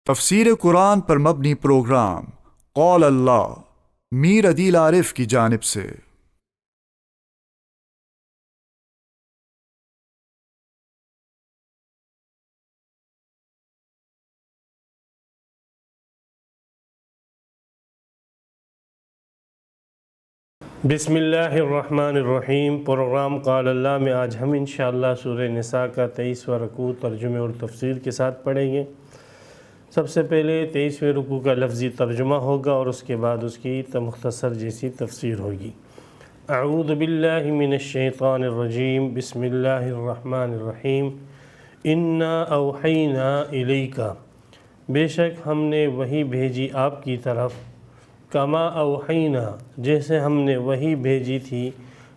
تفسیر قرآن پر مبنی پروگرام قول اللہ میر عدیل عارف کی جانب سے۔ بسم اللہ الرحمن الرحیم۔ پروگرام قال اللہ میں آج ہم انشاءاللہ سورہ نساء کا 23واں رکوع ترجمے اور تفسیر کے ساتھ پڑھیں گے۔ سب سے پہلے 23ویں رکوع کا لفظی ترجمہ ہوگا اور اس کے بعد اس کی مختصر جیسی تفسیر ہوگی۔ اعوذ باللہ من الشیطان الرجیم، بسم اللہ الرحمن الرحیم۔ انا اوحینا الیک، بے شک ہم نے وحی بھیجی آپ کی طرف، کما اوحینا جیسے ہم نے وحی بھیجی تھی،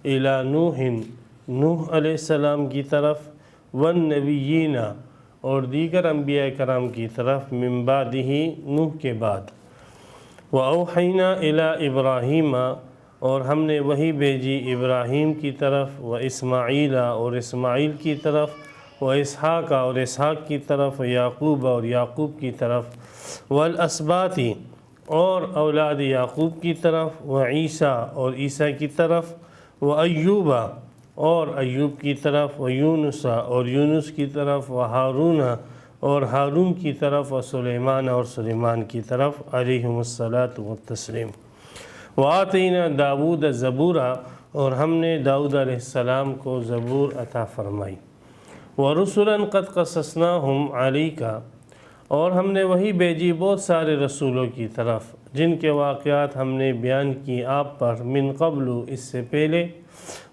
الی نوح علیہ السلام کی طرف، والنبیین اور دیگر انبیاء کرام کی طرف، من بعدہ نوح کے بعد، واوحینا الی ابراہیم اور ہم نے وحی بھیجی ابراہیم کی طرف، واسماعیل اور اسماعیل کی طرف، واسحاق اور اسحاق کی طرف، یعقوب اور یعقوب کی طرف، والاسباط اور اولاد یعقوب کی طرف، وعیسیٰ اور عیسیٰ کی طرف، وایوب اور ایوب کی طرف، ویونس اور یونس کی طرف، وہارون اور ہارون کی طرف، وسلیمان اور سلیمان کی طرف، علیہم الصلاۃ والتسلیم۔ وآتینا داود زبورا اور ہم نے داؤد علیہ السلام کو زبور عطا فرمائی، ورسلا قد قصصناہم علیک اور ہم نے وہی بھیجی بہت سارے رسولوں کی طرف جن کے واقعات ہم نے بیان کی آپ پر، من قبل اس سے پہلے،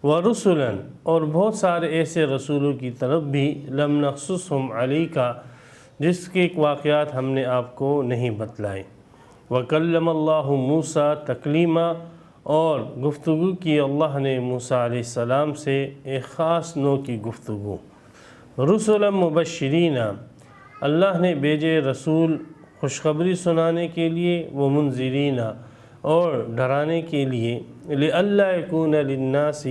ورسلا اور بہت سارے ایسے رسولوں کی طرف بھی، لم نقصصہم علیک جس کے واقعات ہم نے آپ کو نہیں بتلائے، وکلم اللہ موسیٰ تکلیما اور گفتگو کی اللہ نے موسیٰ علیہ السلام سے ایک خاص نوع کی گفتگو، رسلا مبشرین اللہ نے بھیجے رسول خوشخبری سنانے کے لیے، وہ منذرین اور ڈرانے کے لیے، لئلا یکون للناس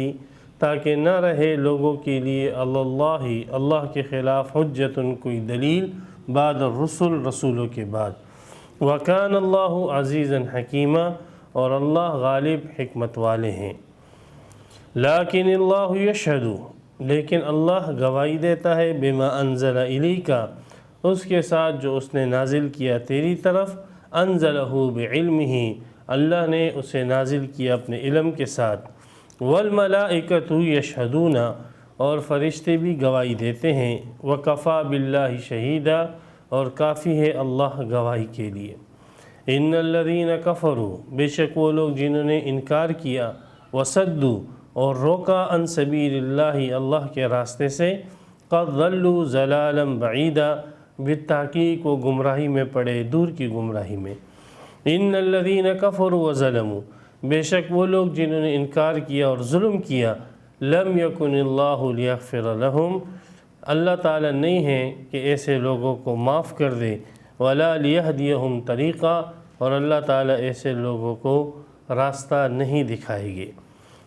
تاکہ نہ رہے لوگوں کے لیے، اللہ کے خلاف حجت کوئی دلیل، بعد الرسل رسولوں کے بعد، وکان اللہ عزیزا حکیما اور اللہ غالب حکمت والے ہیں، لیکن اللہ یشہد لیکن اللہ گواہی دیتا ہے، بما انزل الیک اس کے ساتھ جو اس نے نازل کیا تیری طرف، انزلہ بعلمہ اللہ نے اسے نازل کیا اپنے علم کے ساتھ، والملائکۃ یشہدون اور فرشتے بھی گواہی دیتے ہیں، وکفیٰ باللہ شہیدا اور کافی ہے اللہ گواہی کے لیے، ان الذین کفروا بے شک وہ لوگ جنہوں نے انکار کیا، وصدوا اور روکا، عن سبیل اللہ اللہ کے راستے سے، قد ضلوا ضلالا بعیدا بالتحقیق وہ گمراہی میں پڑے، دور کی گمراہی میں، ان الذین کفروا وظلموا بے شک وہ لوگ جنہوں نے انکار کیا اور ظلم کیا، لم یکن اللہ لیغفر لہم اللہ تعالیٰ نہیں ہے کہ ایسے لوگوں کو معاف کر دے، ولا لیہدیہم طریقہ اور اللہ تعالیٰ ایسے لوگوں کو راستہ نہیں دکھائے گے،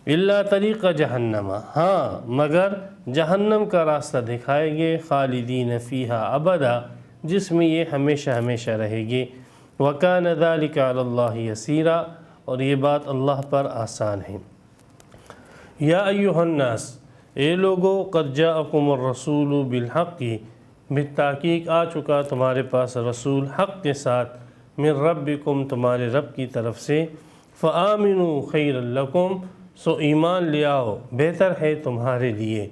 الا طریقہ جہنم ہاں مگر جہنم کا راستہ دکھائیں گے، خالدین فیہا ابدا جس میں یہ ہمیشہ ہمیشہ رہے گی، وکان ذلک علی اللہ یسیرا اور یہ بات اللہ پر آسان ہے۔ یا ایہا الناس اے لوگو، قد جاءکم الرسول بالحق بالتحقیق آ چکا تمہارے پاس رسول حق کے ساتھ، من ربکم تمہارے رب کی طرف سے، فآمنوا خیر لکم سو ایمان لے آؤ بہتر ہے تمہارے لیے،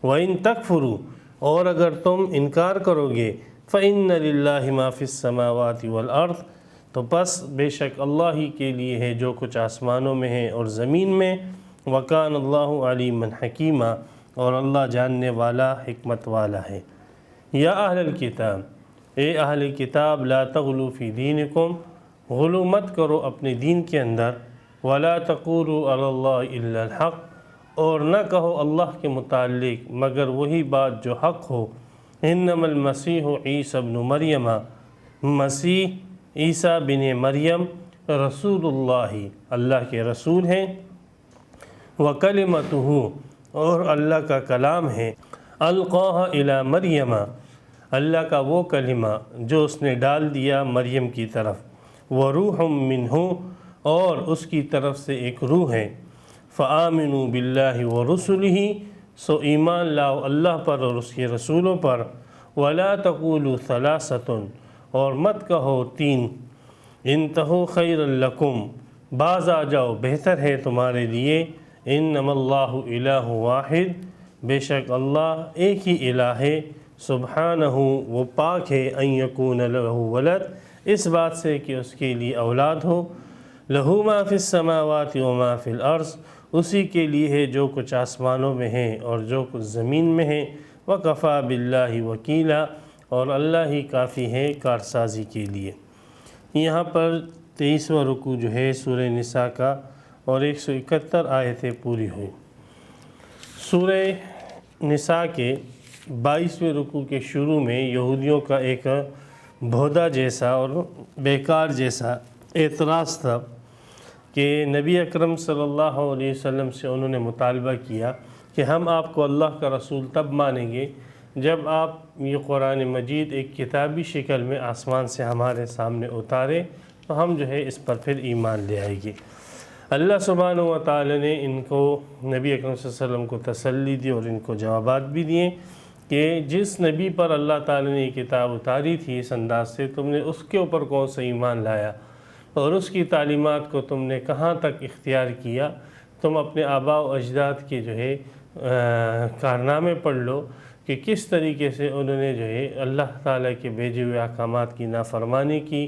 وَإِن تَكْفُرُوا اور اگر تم انکار کرو گے، فَإِنَّ لِلَّهِ مَا فِي السَّمَاوَاتِ وَالْأَرْضِ تو پس بے شک اللہ ہی کے لیے ہے جو کچھ آسمانوں میں ہے اور زمین میں، وَكَانَ اللَّهُ عَلِيمًا حَكِيمًا اور اللہ جاننے والا حکمت والا ہے۔ یا اہل الکتاب اے اہل کتاب، لا تغلوا فی دینکم غلو مت کرو اپنے دین کے اندر، ولا تقولوا علی اللہ الا الحق اور نہ کہو اللہ کے متعلق مگر وہی بات جو حق ہو، انما المسیح عیسی ابن مریم مسیح عیسیٰ بن مریم رسول اللہ اللہ کے رسول ہیں، وکلمتہ اور اللہ کا کلام ہے، القاها الی مریم اللہ کا وہ کلمہ جو اس نے ڈال دیا مریم کی طرف، وروح منہ، اور اس کی طرف سے ایک روح ہے، فآمنوا باللہ ورسلہ، سو ایمان لاؤ اللہ پر اور اس کے رسولوں پر، ولا تقولوا ثلاثۃ، اور مت کہو تین، انتہوا خیر لکم، باز آ جاؤ بہتر ہے تمہارے لیے، انما اللہ الہ واحد، بے شک اللہ ایک ہی الہ ہے، سبحانہ وہ پاک ہے، ان یکون لہ ولد، اس بات سے کہ اس کے لیے اولاد ہو، لہ ما فی السماوات و ما فی الارض، اسی کے لیے ہے جو کچھ آسمانوں میں ہے اور جو کچھ زمین میں ہے، وکفا باللہ وکیلا، اور اللہ ہی کافی ہے کارسازی کے لیے۔ یہاں پر 23واں رکوع جو ہے سورہ نساء کا، اور 171 آیتیں پوری ہوئی۔ سورہ نساء کے 22ویں رکوع کے شروع میں یہودیوں کا ایک بھودا جیسا اور بیکار جیسا اعتراض تھا کہ نبی اکرم صلی اللہ علیہ وسلم سے انہوں نے مطالبہ کیا کہ ہم آپ کو اللہ کا رسول تب مانیں گے جب آپ یہ قرآن مجید ایک کتابی شکل میں آسمان سے ہمارے سامنے اتارے، تو ہم جو ہے اس پر پھر ایمان لے آئے گے۔ اللہ سبحانہ و تعالی نے ان کو، نبی اکرم صلی اللہ علیہ وسلم کو تسلی دی اور ان کو جوابات بھی دیے کہ جس نبی پر اللہ تعالی نے یہ کتاب اتاری تھی اس انداز سے، تم نے اس کے اوپر کون سا ایمان لایا اور اس کی تعلیمات کو تم نے کہاں تک اختیار کیا؟ تم اپنے آباء و اجداد کے جو ہے کارنامے پڑھ لو کہ کس طریقے سے انہوں نے جو ہے اللہ تعالیٰ کے بھیجے ہوئے احکامات کی نافرمانی کی،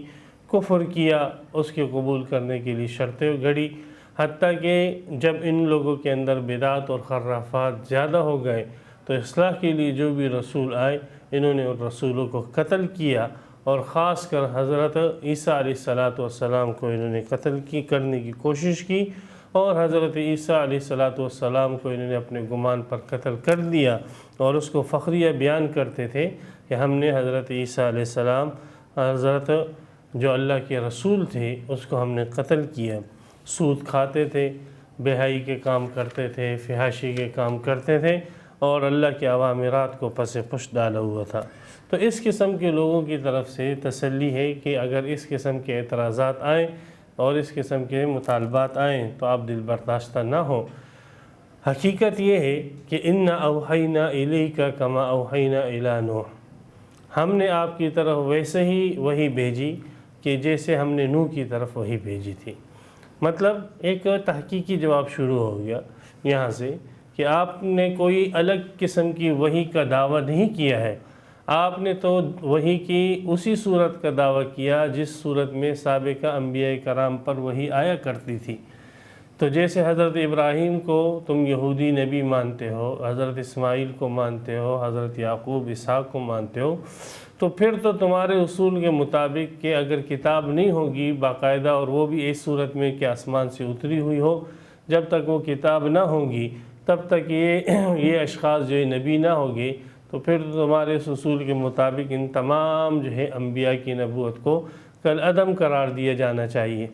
کفر کیا، اس کے قبول کرنے کے لیے شرطیں گھڑی، حتیٰ کہ جب ان لوگوں کے اندر بدعت اور خرافات زیادہ ہو گئے تو اصلاح کے لیے جو بھی رسول آئے انہوں نے ان رسولوں کو قتل کیا، اور خاص کر حضرت عیسیٰ علیہ السلام کو انہوں نے قتل کرنے کی کوشش کی، اور حضرت عیسیٰ علیہ السلام کو انہوں نے اپنے گمان پر قتل کر دیا، اور اس کو فخریہ بیان کرتے تھے کہ ہم نے حضرت عیسیٰ علیہ السلام، حضرت جو اللہ کے رسول تھے، اس کو ہم نے قتل کیا۔ سود کھاتے تھے، بے حیائی کے کام کرتے تھے، فحاشی کے کام کرتے تھے، اور اللہ کے اوامرات کو پس پش ڈالا ہوا تھا۔ تو اس قسم کے لوگوں کی طرف سے تسلی ہے کہ اگر اس قسم کے اعتراضات آئیں اور اس قسم کے مطالبات آئیں تو آپ دل برداشتہ نہ ہوں۔ حقیقت یہ ہے کہ اِنَّا أَوْحَيْنَا إِلَيْكَ كَمَا أَوْحَيْنَا إِلَى نُوحٍ، ہم نے آپ کی طرف ویسے ہی وحی بھیجی کہ جیسے ہم نے نوح کی طرف وحی بھیجی تھی۔ مطلب ایک تحقیقی جواب شروع ہو گیا یہاں سے کہ آپ نے کوئی الگ قسم کی وحی کا دعویٰ نہیں کیا ہے، آپ نے تو وحی کی اسی صورت کا دعویٰ کیا جس صورت میں سابقہ انبیاء کرام پر وحی آیا کرتی تھی۔ تو جیسے حضرت ابراہیم کو تم یہودی نبی مانتے ہو، حضرت اسماعیل کو مانتے ہو، حضرت یعقوب اسحاق کو مانتے ہو، تو پھر تو تمہارے اصول کے مطابق کہ اگر کتاب نہیں ہوگی باقاعدہ، اور وہ بھی اس صورت میں کہ آسمان سے اتری ہوئی ہو، جب تک وہ کتاب نہ ہوگی تب تک یہ اشخاص جو نبی نہ ہوگے، تو پھر تمہارے اس اصول کے مطابق ان تمام جو ہے انبیاء کی نبوت کو کالعدم قرار دیا جانا چاہیے۔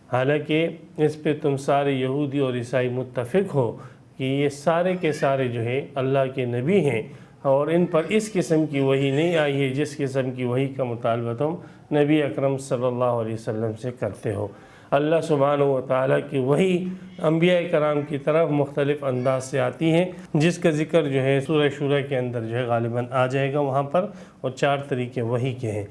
حالانکہ اس پہ تم سارے یہودی اور عیسائی متفق ہو کہ یہ سارے کے سارے جو ہے اللہ کے نبی ہیں، اور ان پر اس قسم کی وحی نہیں آئی ہے جس قسم کی وحی کا مطالبہ تم نبی اکرم صلی اللہ علیہ وسلم سے کرتے ہو۔ اللہ سبحانہ و تعالیٰ کی وحی انبیاء کرام کی طرف مختلف انداز سے آتی ہے، جس کا ذکر جو ہے سورہ شورى کے اندر جو ہے غالباً آ جائے گا وہاں پر، اور 4 طریقے وحی کے ہیں۔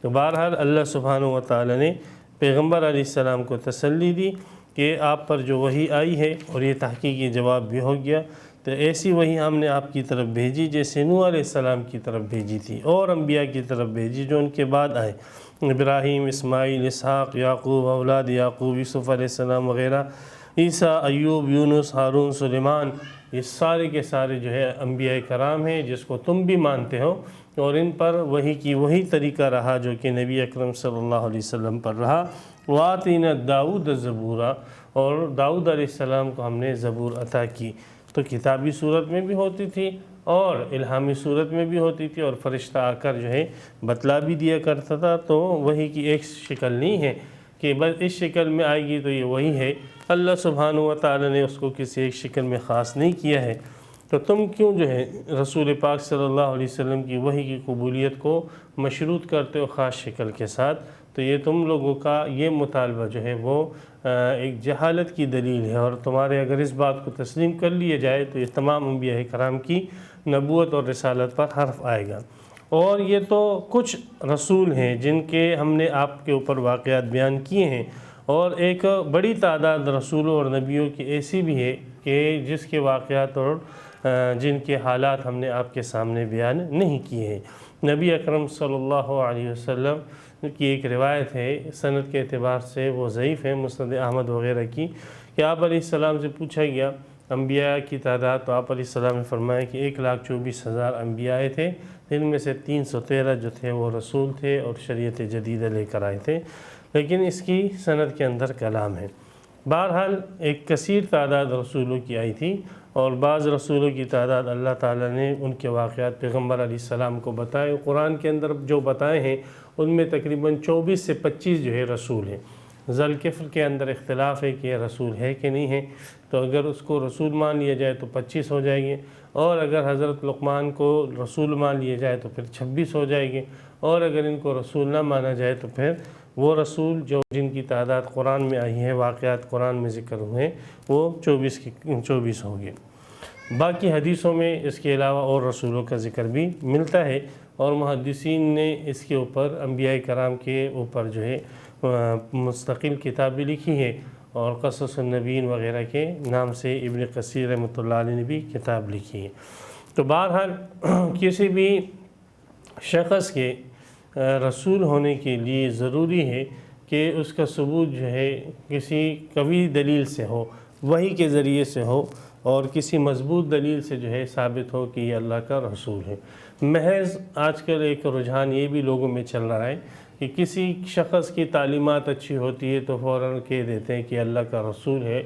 تو بہرحال اللہ سبحانہ و تعالیٰ نے پیغمبر علیہ السلام کو تسلی دی کہ آپ پر جو وحی آئی ہے، اور یہ تحقیقی جواب بھی ہو گیا، تو ایسی وحی ہم نے آپ کی طرف بھیجی جیسے نوح علیہ السلام کی طرف بھیجی تھی، اور انبیاء کی طرف بھیجی جو ان کے بعد آئے، ابراہیم، اسماعیل، اسحاق، یعقوب، اولاد یعقوب، یوسف علیہ السلام وغیرہ، عیسیٰ، ایوب، یونس، ہارون، سلیمان، یہ سارے کے سارے جو ہے انبیاء کرام ہیں جس کو تم بھی مانتے ہو، اور ان پر وحی کی وہی طریقہ رہا جو کہ نبی اکرم صلی اللہ علیہ وسلم پر رہا۔ وَآتَيْنَا دَاوُودَ زَبُورًا، اور داؤد علیہ السلام کو ہم نے زبور عطا کی۔ تو کتابی صورت میں بھی ہوتی تھی اور الہامی صورت میں بھی ہوتی تھی، اور فرشتہ آ کر جو ہے بتلا بھی دیا کرتا تھا۔ تو وحی کی ایک شکل نہیں ہے کہ بس اس شکل میں آئے گی تو یہ وہی ہے، اللہ سبحانہ و تعالی نے اس کو کسی ایک شکل میں خاص نہیں کیا ہے۔ تو تم کیوں جو ہے رسول پاک صلی اللہ علیہ وسلم کی وحی کی قبولیت کو مشروط کرتے ہو خاص شکل کے ساتھ؟ تو یہ تم لوگوں کا یہ مطالبہ جو ہے وہ ایک جہالت کی دلیل ہے، اور تمہارے اگر اس بات کو تسلیم کر لیا جائے تو یہ تمام انبیاء کرام کی نبوت اور رسالت پر حرف آئے گا۔ اور یہ تو کچھ رسول ہیں جن کے ہم نے آپ کے اوپر واقعات بیان کیے ہیں، اور ایک بڑی تعداد رسولوں اور نبیوں کی ایسی بھی ہے کہ جس کے واقعات اور جن کے حالات ہم نے آپ کے سامنے بیان نہیں کیے ہیں۔ نبی اکرم صلی اللہ علیہ وسلم کی ایک روایت ہے، سند کے اعتبار سے وہ ضعیف ہے، مسند احمد وغیرہ کی، کہ آپ علیہ السلام سے پوچھا گیا انبیاء کی تعداد، تو آپ علیہ السلام نے فرمایا کہ 1,24,000 انبیاء تھے، جن میں سے 313 جو تھے وہ رسول تھے اور شریعت جدیدہ لے کر آئے تھے، لیکن اس کی سند کے اندر کلام ہے۔ بہرحال ایک کثیر تعداد رسولوں کی آئی تھی، اور بعض رسولوں کی تعداد اللہ تعالیٰ نے ان کے واقعات پیغمبر علیہ السلام کو بتائے۔ قرآن کے اندر جو بتائے ہیں ان میں تقریباً 24 سے 25 جو ہے رسول ہیں۔ ذوالکفل کے اندر اختلاف ہے کہ یہ رسول ہے کہ نہیں ہے، تو اگر اس کو رسول مان لیا جائے تو 25 ہو جائیں گے، اور اگر حضرت لقمان کو رسول مان لیا جائے تو پھر 26 ہو جائے گے، اور اگر ان کو رسول نہ مانا جائے تو پھر وہ رسول جن کی تعداد قرآن میں آئی ہے، واقعات قرآن میں ذکر ہوئے ہیں، وہ 24 ہوں گے۔ باقی حدیثوں میں اس کے علاوہ اور رسولوں کا ذکر بھی ملتا ہے، اور محدثین نے اس کے اوپر انبیاء کرام کے اوپر جو ہے مستقل کتابیں لکھی ہے، اور قصص النبیین وغیرہ کے نام سے ابن کثیر رحمۃ اللہ علیہ نے بھی کتاب لکھی ہے۔ تو بہرحال کسی بھی شخص کے رسول ہونے کے لیے ضروری ہے کہ اس کا ثبوت جو ہے کسی قوی دلیل سے ہو، وحی کے ذریعے سے ہو، اور کسی مضبوط دلیل سے جو ہے ثابت ہو کہ یہ اللہ کا رسول ہے۔ محض آج کل ایک رجحان یہ بھی لوگوں میں چل رہا ہے کہ کسی شخص کی تعلیمات اچھی ہوتی ہے تو فوراً کہہ دیتے ہیں کہ اللہ کا رسول ہے،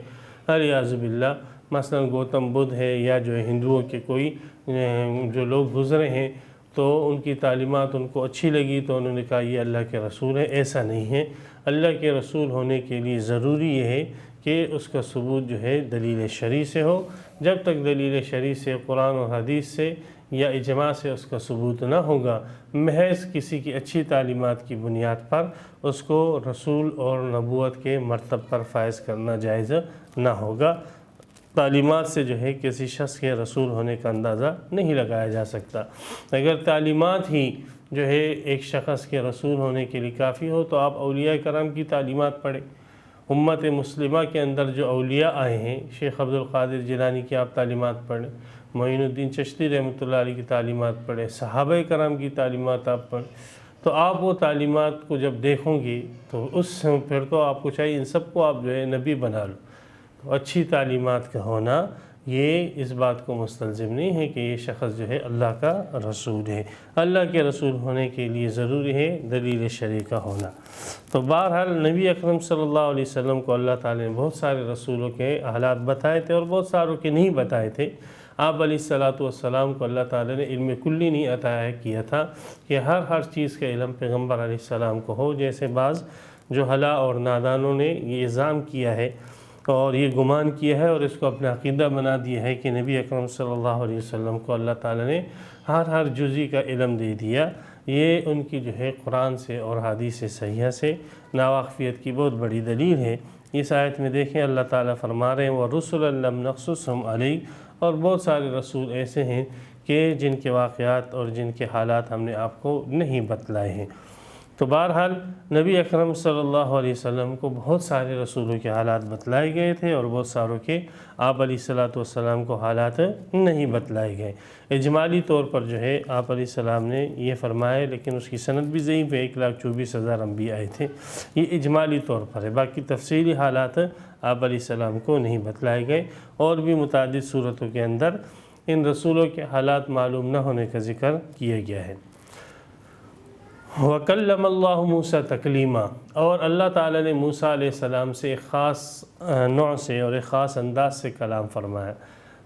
الیاذ باللہ۔ مثلا گوتم بدھ ہے، یا جو ہندوؤں کے کوئی جو لوگ گزرے ہیں تو ان کی تعلیمات ان کو اچھی لگی تو انہوں نے کہا یہ اللہ کے رسول ہے۔ ایسا نہیں ہے۔ اللہ کے رسول ہونے کے لیے ضروری یہ ہے کہ اس کا ثبوت جو ہے دلیل شرعی سے ہو۔ جب تک دلیل شرعی سے، قرآن و حدیث سے یا اجماع سے اس کا ثبوت نہ ہوگا، محض کسی کی اچھی تعلیمات کی بنیاد پر اس کو رسول اور نبوت کے مرتبہ پر فائز کرنا جائز نہ ہوگا۔ تعلیمات سے جو ہے کسی شخص کے رسول ہونے کا اندازہ نہیں لگایا جا سکتا۔ اگر تعلیمات ہی جو ہے ایک شخص کے رسول ہونے کے لیے کافی ہو تو آپ اولیاء کرام کی تعلیمات پڑھیں۔ امت مسلمہ کے اندر جو اولیاء آئے ہیں، شیخ عبد القادر جیلانی کی آپ تعلیمات پڑھیں، معین الدین چشتی رحمۃ اللہ علیہ کی تعلیمات پڑھیں، صحابہ کرام کی تعلیمات آپ پڑھیں، تو آپ وہ تعلیمات کو جب دیکھوں گی تو پھر تو آپ کو چاہیے ان سب کو آپ جو ہے نبی بنا لو۔ تو اچھی تعلیمات کا ہونا یہ اس بات کو مستلزم نہیں ہے کہ یہ شخص جو ہے اللہ کا رسول ہے۔ اللہ کے رسول ہونے کے لیے ضروری ہے دلیل شرعی کا ہونا۔ تو بہرحال نبی اکرم صلی اللہ علیہ وسلم کو اللہ تعالی نے بہت سارے رسولوں کے حالات بتائے تھے، اور بہت ساروں کے نہیں بتائے تھے۔ آپ علیہ السلام کو اللہ تعالی نے علم کلی نہیں عطا کیا تھا کہ ہر چیز کا علم پیغمبر علیہ السلام کو ہو، جیسے بعض جو ہلا اور نادانوں نے یہ الزام کیا ہے اور یہ گمان کیا ہے اور اس کو اپنا عقیدہ بنا دیا ہے کہ نبی اکرم صلی اللہ علیہ وسلم کو اللہ تعالی نے ہر جزئی کا علم دے دیا۔ یہ ان کی جو ہے قرآن سے اور حدیث صحیحہ سے ناواقفیت کی بہت بڑی دلیل ہے۔ اس آیت میں دیکھیں اللہ تعالیٰ فرما رہے ہیں وَرُسُلًا لَمْ نَقْصُصْهُمْ عَلَيْكَ، اور بہت سارے رسول ایسے ہیں کہ جن کے واقعات اور جن کے حالات ہم نے آپ کو نہیں بتلائے ہیں۔ تو بہرحال نبی اکرم صلی اللہ علیہ وسلم کو بہت سارے رسولوں کے حالات بتلائے گئے تھے، اور بہت ساروں کے آپ علیہ السلام کو حالات نہیں بتلائے گئے۔ اجمالی طور پر جو ہے آپ علیہ السلام نے یہ فرمایا، لیکن اس کی سند بھی ضعیف ہے، 1,24,000 انبیاء آئے تھے، یہ اجمالی طور پر ہے۔ باقی تفصیلی حالات آپ علیہ السلام کو نہیں بتلائے گئے، اور بھی متعدد صورتوں کے اندر ان رسولوں کے حالات معلوم نہ ہونے کا ذکر کیا گیا ہے۔ وَكَلَّمَ اللَّهُ مُوسَى تَكْلِيمًا، اور اللہ تعالیٰ نے موسیٰ علیہ السلام سے ایک خاص نوع سے اور ایک خاص انداز سے کلام فرمایا۔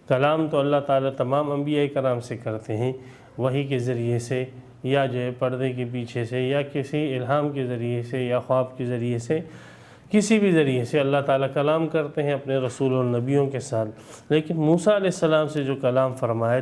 کلام تو اللہ تعالیٰ تمام انبیاء کرام سے کرتے ہیں، وحی کے ذریعے سے، یا جو ہے پردے کے پیچھے سے، یا کسی الہام کے ذریعے سے، یا خواب کے ذریعے سے، کسی بھی ذریعے سے اللہ تعالیٰ کلام کرتے ہیں اپنے رسول اور نبیوں کے ساتھ، لیکن موسیٰ علیہ السلام سے جو کلام فرمایا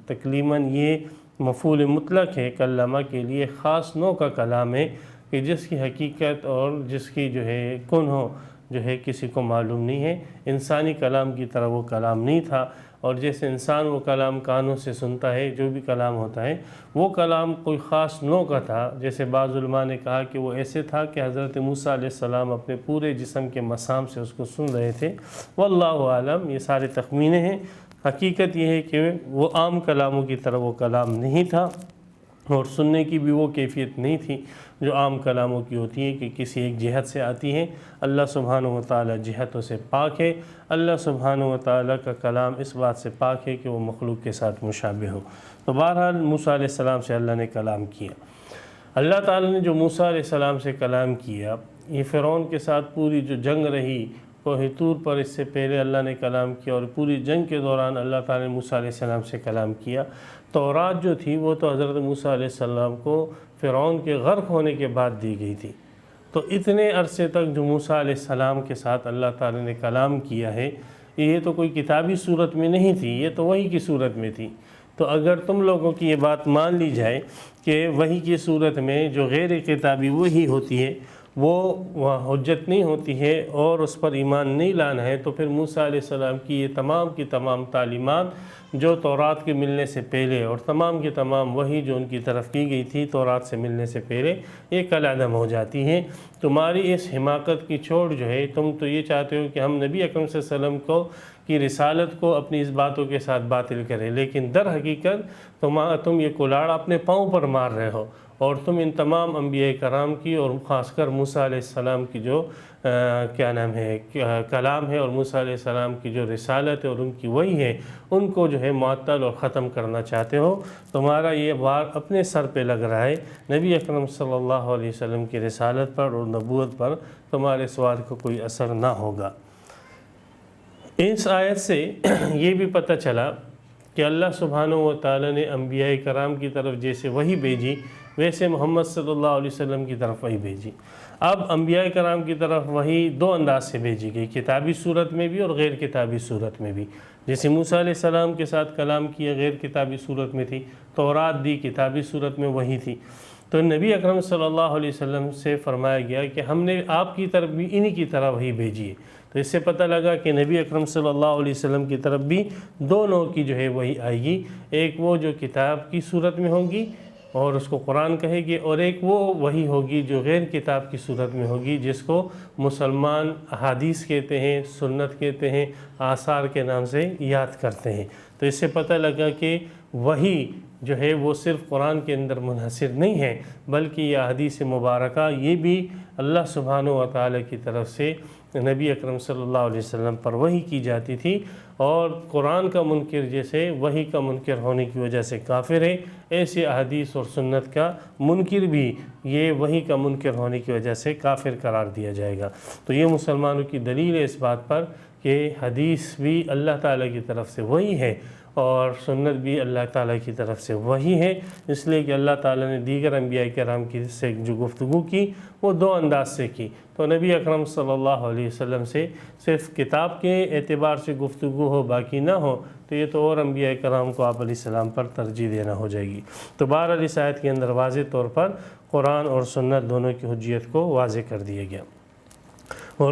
تکلیماً یہ مفعول مطلق ہے، کلمہ کے لیے خاص نوع کا کلام ہے کہ جس کی حقیقت اور جس کی جو ہے کنہ جو ہے کسی کو معلوم نہیں ہے۔ انسانی کلام کی طرح وہ کلام نہیں تھا، اور جیسے انسان وہ کلام کانوں سے سنتا ہے، جو بھی کلام ہوتا ہے وہ کلام کوئی خاص نوع کا تھا۔ جیسے بعض علماء نے کہا کہ وہ ایسے تھا کہ حضرت موسیٰ علیہ السلام اپنے پورے جسم کے مسام سے اس کو سن رہے تھے۔ واللہ عالم، یہ سارے تخمینے ہیں۔ حقیقت یہ ہے کہ وہ عام کلاموں کی طرح وہ کلام نہیں تھا، اور سننے کی بھی وہ کیفیت نہیں تھی جو عام کلاموں کی ہوتی ہے کہ کسی ایک جہت سے آتی ہے۔ اللہ سبحانہ و تعالی جہتوں سے پاک ہے۔ اللہ سبحانہ و تعالی کا کلام اس بات سے پاک ہے کہ وہ مخلوق کے ساتھ مشابہ ہو۔ تو بہرحال موسیٰ علیہ السلام سے اللہ نے کلام کیا۔ اللہ تعالی نے جو موسیٰ علیہ السلام سے کلام کیا، یہ فرعون کے ساتھ پوری جو جنگ رہی کوہ طور پر، اس سے پہلے اللہ نے کلام کیا، اور پوری جنگ کے دوران اللہ تعالی نے موسیٰ علیہ السلام سے کلام کیا۔ تورات جو تھی وہ تو حضرت موسیٰ علیہ السلام کو فرعون کے غرق ہونے کے بعد دی گئی تھی۔ تو اتنے عرصے تک جو موسیٰ علیہ السلام کے ساتھ اللہ تعالی نے کلام کیا ہے، یہ تو کوئی کتابی صورت میں نہیں تھی، یہ تو وحی کی صورت میں تھی۔ تو اگر تم لوگوں کی یہ بات مان لی جائے کہ وحی کی صورت میں جو غیر کتابی وحی ہوتی ہے وہ حجت نہیں ہوتی ہے اور اس پر ایمان نہیں لانا ہے، تو پھر موسیٰ علیہ السلام کی یہ تمام کی تمام تعلیمات جو تورات کے ملنے سے پہلے اور تمام کی تمام وحی جو ان کی طرف کی گئی تھی تورات سے ملنے سے پہلے، یہ کالعدم ہو جاتی ہیں۔ تمہاری اس حماقت کی چوٹ جو ہے، تم تو یہ چاہتے ہو کہ ہم نبی اکرم صلی اللہ علیہ وسلم کی رسالت کو اپنی اس باتوں کے ساتھ باطل کریں، لیکن در حقیقت تم یہ کلاڑ اپنے پاؤں پر مار رہے ہو، اور تم ان تمام انبیاء کرام کی اور خاص کر موسیٰ علیہ السلام کی جو کلام ہے اور موسیٰ علیہ السلام کی جو رسالت ہے اور ان کی وحی ہے، ان کو جو ہے معطل اور ختم کرنا چاہتے ہو۔ تمہارا یہ بار اپنے سر پہ لگ رہا ہے، نبی اکرم صلی اللہ علیہ وسلم کی رسالت پر اور نبوت پر تمہارے سوال کو کوئی اثر نہ ہوگا۔ اس آیت سے یہ بھی پتہ چلا کہ اللہ سبحانہ و تعالی نے انبیاء کرام کی طرف جیسے وحی بھیجی، ویسے محمد صلی اللہ علیہ وسلم کی طرف وحی بھیجی۔ اب انبیاء کرام کی طرف وحی دو انداز سے بھیجی گئی، کتابی صورت میں بھی اور غیر کتابی صورت میں بھی۔ جیسے موسیٰ علیہ السلام کے ساتھ کلام کیا غیر کتابی صورت میں تھی، تورات دی کتابی صورت میں وحی تھی۔ تو نبی اکرم صلی اللہ علیہ وسلم سے فرمایا گیا کہ ہم نے آپ کی طرف بھی انہی کی طرح وحی بھیجی ہے۔ تو اس سے پتہ لگا کہ نبی اکرم صلی اللہ علیہ وسلم کی طرف بھی دو نوع کی جو ہے وحی آئے گی، ایک وہ جو کتاب کی صورت میں ہوگی اور اس کو قرآن کہے گی، اور ایک وہ وحی ہوگی جو غیر کتاب کی صورت میں ہوگی، جس کو مسلمان احادیث کہتے ہیں، سنت کہتے ہیں، آثار کے نام سے یاد کرتے ہیں۔ تو اس سے پتہ لگا کہ وحی جو ہے وہ صرف قرآن کے اندر منحصر نہیں ہے، بلکہ یہ احادیث مبارکہ یہ بھی اللہ سبحانہ و تعالی کی طرف سے نبی اکرم صلی اللہ علیہ وسلم پر وحی کی جاتی تھی، اور قرآن کا منکر جیسے وحی کا منکر ہونے کی وجہ سے کافر ہے، ایسے احادیث اور سنت کا منکر بھی یہ وحی کا منکر ہونے کی وجہ سے کافر قرار دیا جائے گا۔ تو یہ مسلمانوں کی دلیل ہے اس بات پر کہ حدیث بھی اللہ تعالیٰ کی طرف سے وحی ہے اور سنت بھی اللہ تعالیٰ کی طرف سے وحی ہے، اس لیے کہ اللہ تعالیٰ نے دیگر انبیاء کرام کی سے جو گفتگو کی وہ دو انداز سے کی۔ تو نبی اکرم صلی اللہ علیہ وسلم سے صرف کتاب کے اعتبار سے گفتگو ہو باقی نہ ہو تو یہ تو اور انبیاء کرام کو آپ علیہ السلام پر ترجیح دینا ہو جائے گی۔ تو بہرحال اس آیت کے اندر واضح طور پر قرآن اور سنت دونوں کی حجیت کو واضح کر دیا گیا۔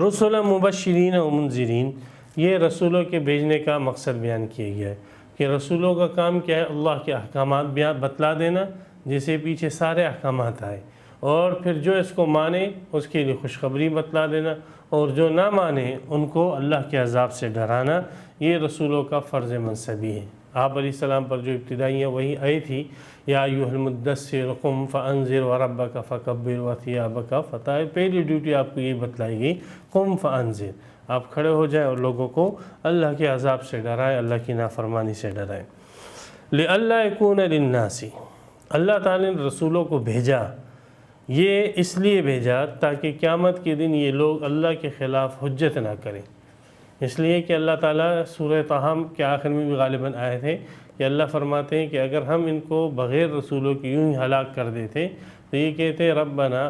رسلا مبشرین و منذرین، یہ رسولوں کے بھیجنے کا مقصد بیان کیا گیا ہے کہ رسولوں کا کام کیا ہے، اللہ کے احکامات بتلا دینا جسے پیچھے سارے احکامات آئے، اور پھر جو اس کو مانے اس کے لیے خوشخبری بتلا دینا، اور جو نہ مانے ان کو اللہ کے عذاب سے ڈرانا، یہ رسولوں کا فرض منصبی ہے۔ آپ علیہ السلام پر جو ابتدائیاں وہی آئی تھی، یا ایھا المدثر قم فانذر وربک فکبر وثیابک فطہر، پہلی ڈیوٹی آپ کو یہ بتلائی گئی، قم فانذر، آپ کھڑے ہو جائیں اور لوگوں کو اللہ کے عذاب سے ڈرائیں، اللہ کی نافرمانی سے ڈرائیں۔ لئلا یکون للناس، اللہ تعالیٰ نے رسولوں کو بھیجا، یہ اس لیے بھیجا تاکہ قیامت کے دن یہ لوگ اللہ کے خلاف حجت نہ کریں۔ اس لیے کہ اللہ تعالیٰ سورہ طٰہٰ کے آخر میں بھی غالباً آئے تھے کہ اللہ فرماتے ہیں کہ اگر ہم ان کو بغیر رسولوں کی یوں ہی ہلاک کر دیتے تو یہ کہتے ربنا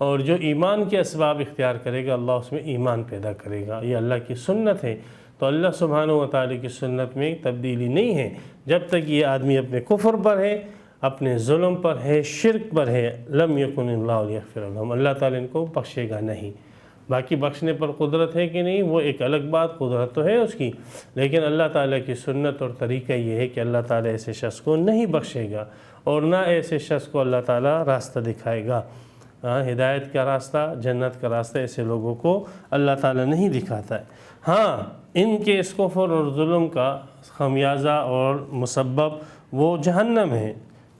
اور جو ایمان کے اسباب اختیار کرے گا اللہ اس میں ایمان پیدا کرے گا، یہ اللہ کی سنت ہے۔ تو اللہ سبحانہ و تعالی کی سنت میں تبدیلی نہیں ہے جب تک یہ آدمی اپنے کفر پر ہے، اپنے ظلم پر ہے، شرک پر ہے، لم یکن اللہ لیغفر لہم، اللہ تعالیٰ ان کو بخشے گا نہیں۔ باقی بخشنے پر قدرت ہے کہ نہیں وہ ایک الگ بات، قدرت تو ہے اس کی، لیکن اللہ تعالیٰ کی سنت اور طریقہ یہ ہے کہ اللہ تعالیٰ ایسے شخص کو نہیں بخشے گا، اور نہ ایسے شخص کو اللہ تعالیٰ راستہ دکھائے گا۔ ہدایت کا راستہ، جنت کا راستہ ایسے لوگوں کو اللہ تعالیٰ نہیں دکھاتا ہے۔ ہاں، ان کے اس کفر اور ظلم کا خمیازہ اور مسبب وہ جہنم ہے،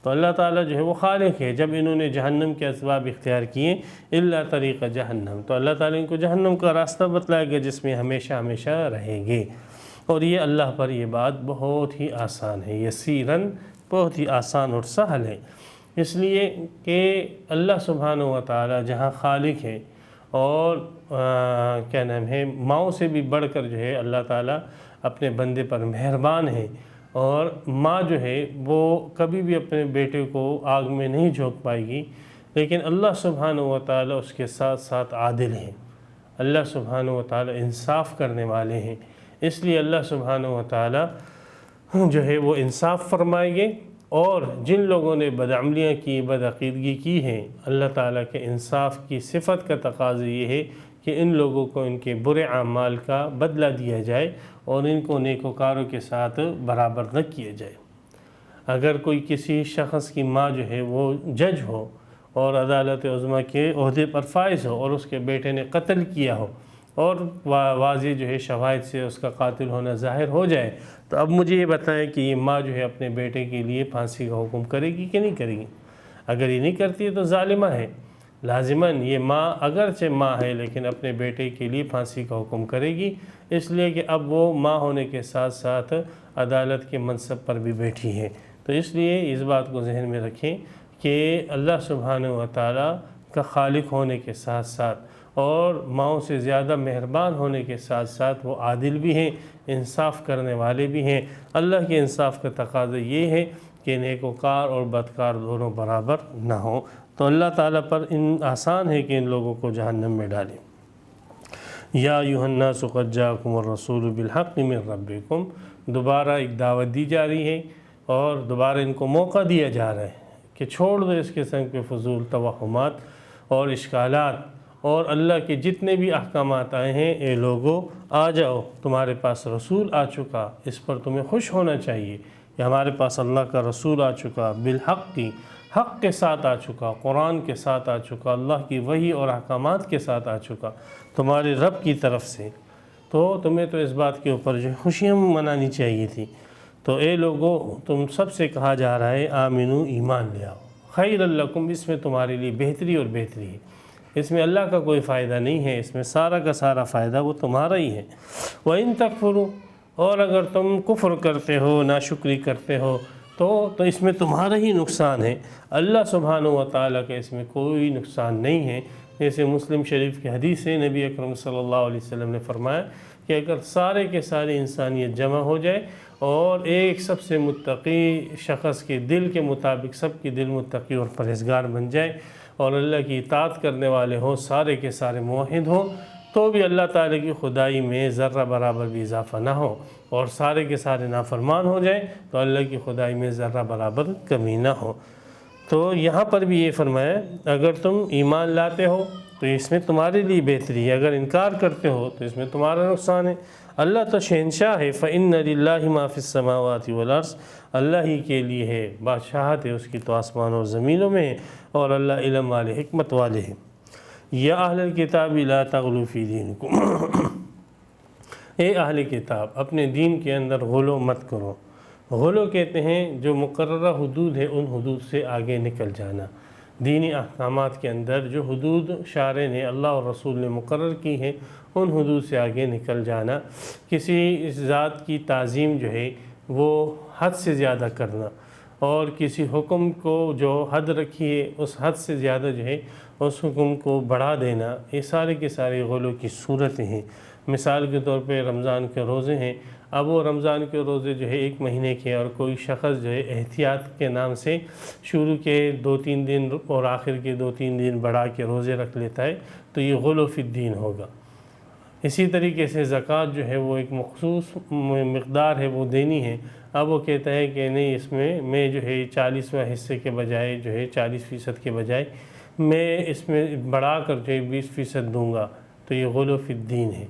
تو اللہ تعالیٰ جو ہے وہ خالق ہے۔ جب انہوں نے جہنم کے اسباب اختیار کیے، الا طریق جہنم، تو اللہ تعالیٰ ان کو جہنم کا راستہ بتلائے گا جس میں ہمیشہ ہمیشہ رہیں گے۔ اور یہ اللہ پر یہ بات بہت ہی آسان ہے، یسیراً، بہت ہی آسان اور سہل ہے، اس لیے کہ اللہ سبحانہ و تعالیٰ جہاں خالق ہے، اور کیا نام ہے، ماؤں سے بھی بڑھ کر جو ہے اللہ تعالیٰ اپنے بندے پر مہربان ہے، اور ماں جو ہے وہ کبھی بھی اپنے بیٹے کو آگ میں نہیں جھونک پائے گی، لیکن اللہ سبحانہ و تعالیٰ اس کے ساتھ ساتھ عادل ہیں، اللہ سبحانہ و تعالیٰ انصاف کرنے والے ہیں، اس لیے اللہ سبحانہ و تعالیٰ جو ہے وہ انصاف فرمائیں گے۔ اور جن لوگوں نے بدعملیاں کی، بدعقیدگی کی ہے، اللہ تعالیٰ کے انصاف کی صفت کا تقاضا یہ ہے کہ ان لوگوں کو ان کے برے اعمال کا بدلہ دیا جائے اور ان کو نیکوکاروں کے ساتھ برابر نہ کیا جائے۔ اگر کوئی کسی شخص کی ماں جو ہے وہ جج ہو اور عدالت عظمیٰ کے عہدے پر فائز ہو، اور اس کے بیٹے نے قتل کیا ہو، اور واضح جو ہے شواہد سے اس کا قاتل ہونا ظاہر ہو جائے، تو اب مجھے یہ بتائیں کہ یہ ماں جو ہے اپنے بیٹے کے لیے پھانسی کا حکم کرے گی کہ نہیں کرے گی؟ اگر یہ نہیں کرتی ہے تو ظالمہ ہے، لازماً یہ ماں اگرچہ ماں ہے لیکن اپنے بیٹے کے لیے پھانسی کا حکم کرے گی، اس لیے کہ اب وہ ماں ہونے کے ساتھ ساتھ عدالت کے منصب پر بھی بیٹھی ہے۔ تو اس لیے اس بات کو ذہن میں رکھیں کہ اللہ سبحانہ و تعالیٰ کا خالق ہونے کے ساتھ ساتھ اور ماؤں سے زیادہ مہربان ہونے کے ساتھ ساتھ وہ عادل بھی ہیں، انصاف کرنے والے بھی ہیں۔ اللہ کے انصاف کا تقاضا یہ ہے کہ نیکوکار اور بدکار دونوں برابر نہ ہوں، تو اللہ تعالیٰ پر آسان ہے کہ ان لوگوں کو جہنم میں ڈالیں۔ یا ایھا الناس قد جاءکم الرسول بالحق من ربکم، دوبارہ ایک دعوت دی جا رہی ہے اور دوبارہ ان کو موقع دیا جا رہا ہے کہ چھوڑ دو اس قسم کے فضول توہمات اور اشکالات، اور اللہ کے جتنے بھی احکامات آئے ہیں، اے لوگو آ جاؤ، تمہارے پاس رسول آ چکا، اس پر تمہیں خوش ہونا چاہیے کہ ہمارے پاس اللہ کا رسول آ چکا، بالحق کی، حق کے ساتھ آ چکا، قرآن کے ساتھ آ چکا، اللہ کی وحی اور احکامات کے ساتھ آ چکا تمہارے رب کی طرف سے، تو تمہیں تو اس بات کے اوپر جو خوشیاں منانی چاہیے تھی۔ تو اے لوگو، تم سب سے کہا جا رہا ہے آمنو، ایمان لے آؤ، خیر لکم، اس میں تمہارے لیے بہتری اور بہتری ہے، اس میں اللہ کا کوئی فائدہ نہیں ہے، اس میں سارا کا سارا فائدہ وہ تمہارا ہی ہے۔ وَإِن تَكْفُرُوا، اور اگر تم کفر کرتے ہو، ناشکری کرتے ہو، تو اس میں تمہارا ہی نقصان ہے، اللہ سبحانہ و تعالیٰ کا اس میں کوئی نقصان نہیں ہے۔ جیسے مسلم شریف کی حدیث ہے، نبی اکرم صلی اللہ علیہ وسلم نے فرمایا کہ اگر سارے کے ساری انسانیت جمع ہو جائے اور ایک سب سے متقی شخص کے دل کے مطابق سب کی دل متقی اور پرہیزگار بن جائے اور اللہ کی اطاعت کرنے والے ہوں، سارے کے سارے موحد ہوں، تو بھی اللہ تعالیٰ کی خدائی میں ذرہ برابر بھی اضافہ نہ ہو، اور سارے کے سارے نافرمان ہو جائیں تو اللہ کی خدائی میں ذرہ برابر کمی نہ ہو۔ تو یہاں پر بھی یہ فرمایا اگر تم ایمان لاتے ہو تو اس میں تمہارے لیے بہتری ہے، اگر انکار کرتے ہو تو اس میں تمہارا نقصان ہے۔ اللہ تو شہنشاہ ہے، فَإِنَّ لِلَّهِ مَا فِي السَّمَاوَاتِ وَالْأَرْضِ، اللہ ہی کے لیے ہے، بادشاہت ہے اس کی تو آسمان اور زمینوں میں ہے، اور اللہ علم والے، حکمت والے ہیں۔ یا اہل الکتاب لا تغلوا فی دینکم، اے اہل کتاب اپنے دین کے اندر غلو مت کرو۔ غلو کہتے ہیں جو مقررہ حدود ہے ان حدود سے آگے نکل جانا، دینی احکامات کے اندر جو حدود شارع نے، اللہ اور رسول نے مقرر کی ہیں، ان حدود سے آگے نکل جانا، کسی ذات کی تعظیم جو ہے وہ حد سے زیادہ کرنا، اور کسی حکم کو جو حد رکھی ہے اس حد سے زیادہ جو ہے اس حکم کو بڑھا دینا، یہ سارے کے سارے غلو کی صورتیں ہیں۔ مثال کے طور پہ رمضان کے روزے ہیں، اب وہ رمضان کے روزے جو ہے 1 مہینے کے، اور کوئی شخص جو ہے احتیاط کے نام سے شروع کے 2-3 دن اور آخر کے 2-3 دن بڑھا کے روزے رکھ لیتا ہے تو یہ غلو فی الدین ہوگا۔ اسی طریقے سے زکوٰۃ جو ہے وہ ایک مخصوص مقدار ہے وہ دینی ہے، اب وہ کہتا ہے کہ نہیں اس میں جو ہے 40واں حصے کے بجائے جو ہے 40% کے بجائے میں اس میں بڑھا کر جو ہے 20% دوں گا، تو یہ غلو فی الدین ہے۔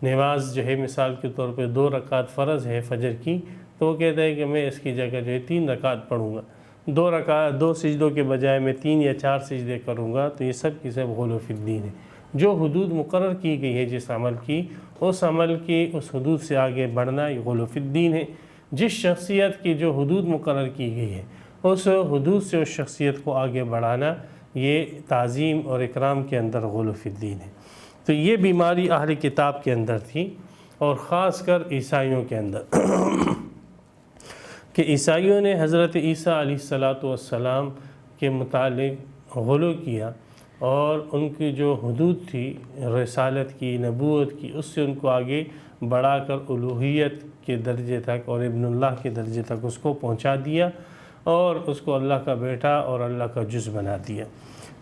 نماز جو ہے مثال کے طور پہ 2 رکعت فرض ہے فجر کی، تو وہ کہتا ہے کہ میں اس کی جگہ جو ہے 3 رکعت پڑھوں گا، 2 سجدوں کے بجائے میں 3 یا 4 سجدے کروں گا، تو یہ سب کی سب غلو فی الدین ہے۔ جو حدود مقرر کی گئی ہے جس عمل کی، اس عمل کی اس حدود سے آگے بڑھنا یہ غلو فی الدین ہے۔ جس شخصیت کی جو حدود مقرر کی گئی ہے اس حدود سے اس شخصیت کو آگے بڑھانا یہ تعظیم اور اکرام کے اندر غلو فی الدین ہے۔ تو یہ بیماری اہل کتاب کے اندر تھی، اور خاص کر عیسائیوں کے اندر کہ عیسائیوں نے حضرت عیسیٰ علیہ السلام کے متعلق غلو کیا، اور ان کی جو حدود تھی رسالت کی، نبوت کی، اس سے ان کو آگے بڑھا کر الوہیت کے درجے تک اور ابن اللہ کے درجے تک اس کو پہنچا دیا، اور اس کو اللہ کا بیٹا اور اللہ کا جز بنا دیا۔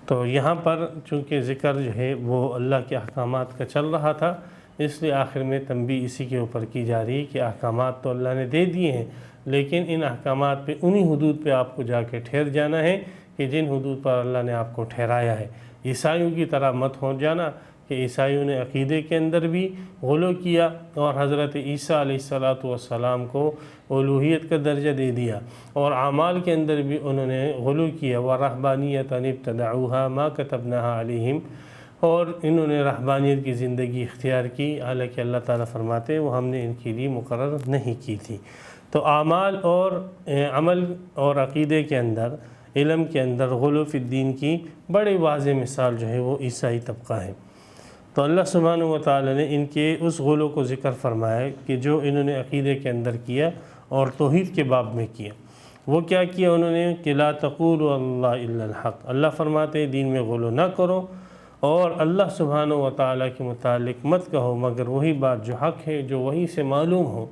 تو یہاں پر چونکہ ذکر جو ہے وہ اللہ کے احکامات کا چل رہا تھا، اس لیے آخر میں تنبیہ اسی کے اوپر کی جا رہی ہے کہ احکامات تو اللہ نے دے دیے ہیں، لیکن ان احکامات پہ انہی حدود پہ آپ کو جا کے ٹھہر جانا ہے کہ جن حدود پر اللہ نے آپ کو ٹھہرایا ہے۔ عیسائیوں کی طرح مت ہو جانا کہ عیسائیوں نے عقیدے کے اندر بھی غلو کیا اور حضرت عیسیٰ علیہ السلام کو الوہیت کا درجہ دے دیا، اور اعمال کے اندر بھی انہوں نے غلو کیا، وَرَهْبَانِيَّةً ابْتَدَعُوهَا مَا كَتَبْنَاهَا عَلَيْهِمْ، اور انہوں نے رہبانیت کی زندگی اختیار کی، حالانکہ اللہ تعالیٰ فرماتے ہیں وہ ہم نے ان کے لیے مقرر نہیں کی تھی۔ تو اعمال اور عمل اور عقیدے کے اندر، علم کے اندر غلو فی الدین کی بڑی واضح مثال جو ہے وہ عیسائی طبقہ ہے۔ تو اللہ سبحانہ و تعالی نے ان کے اس غلو کو ذکر فرمایا کہ جو انہوں نے عقیدے کے اندر کیا اور توحید کے باب میں کیا۔ وہ کیا کیا انہوں نے کہ لا تقولوا اللہ الا الحق، اللہ فرماتے ہیں دین میں غلو نہ کرو، اور اللہ سبحانہ و تعالی کے متعلق مت کہو مگر وہی بات جو حق ہے، جو وہی سے معلوم ہو۔